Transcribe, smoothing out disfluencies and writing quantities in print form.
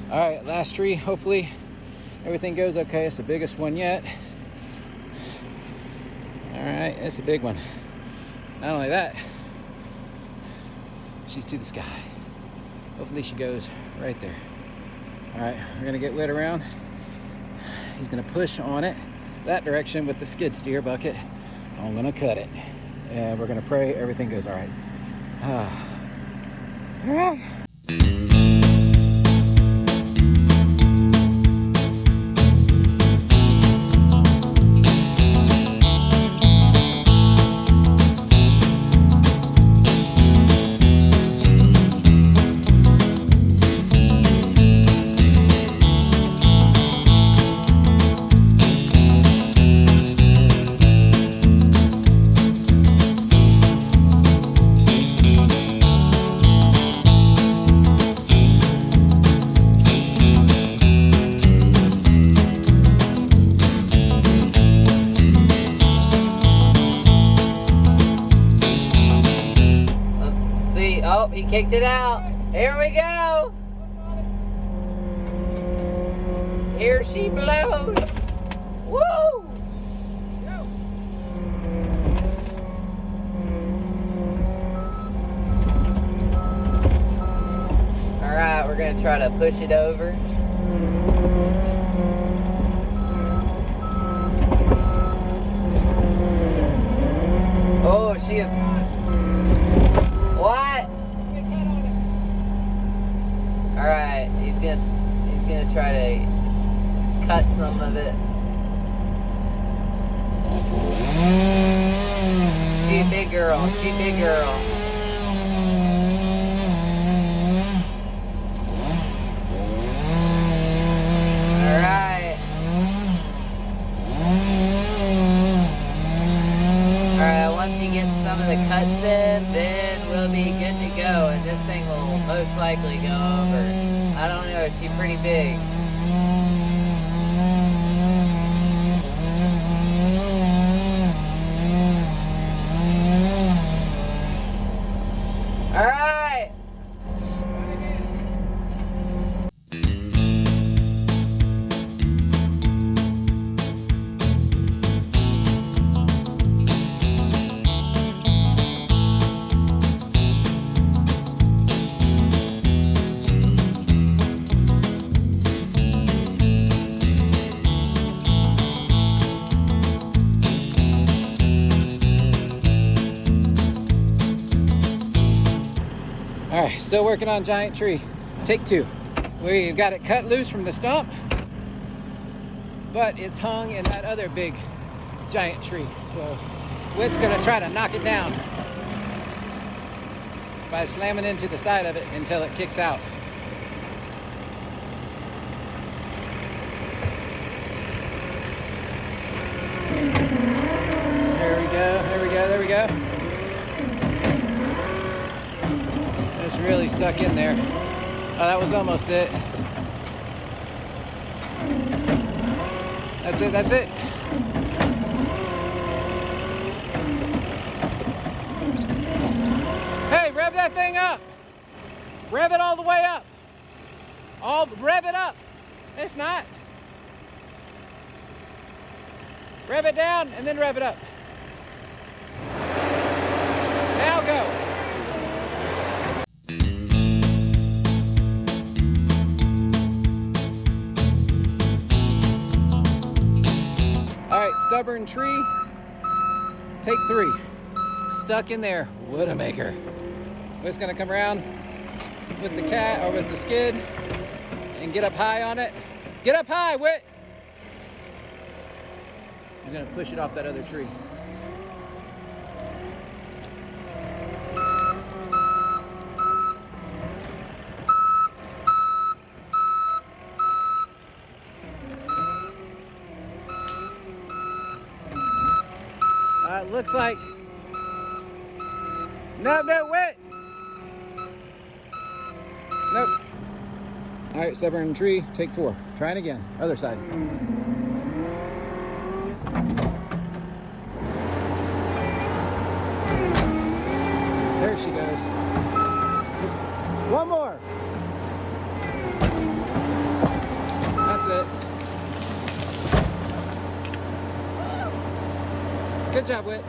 All right, last tree. Hopefully everything goes okay. It's the biggest one yet. All right, it's a big one. Not only that, she's to the sky. Hopefully she goes right there. All right, we're gonna get Whit around. He's gonna push on it that direction with the skid steer bucket. I'm gonna cut it, and we're gonna pray everything goes all right. All right. Oh, he kicked it out. Here we go. Here she blows. Woo! All right, we're gonna try to push it over. Oh, she. What? All right, he's gonna try to cut some of it. She a big girl. She a big girl. All right. All right. Once he gets some of the cuts in, then we'll be good to go, and this thing will most likely go over. I don't know. She's pretty big. All right. All right, still working on giant tree. Take two. We've got it cut loose from the stump, but it's hung in that other big giant tree. So Whit's gonna try to knock it down by slamming into the side of it until it kicks out. There we go, there we go, there we go. It's really stuck in there. Oh, that was almost it. That's it, that's it. Hey, rev that thing up. Rev it all the way up. Rev it up. It's not. Rev it down and then rev it up. Now go. All right, stubborn tree, take three. Stuck in there, Widowmaker. We're gonna come around with the cat or with the skid and get up high on it. Get up high, Whit. We're gonna push it off that other tree. Looks like, no, Whit. Nope. All right, stubborn tree, take four. Trying again, other side. There she goes. One more. Good job, Whit.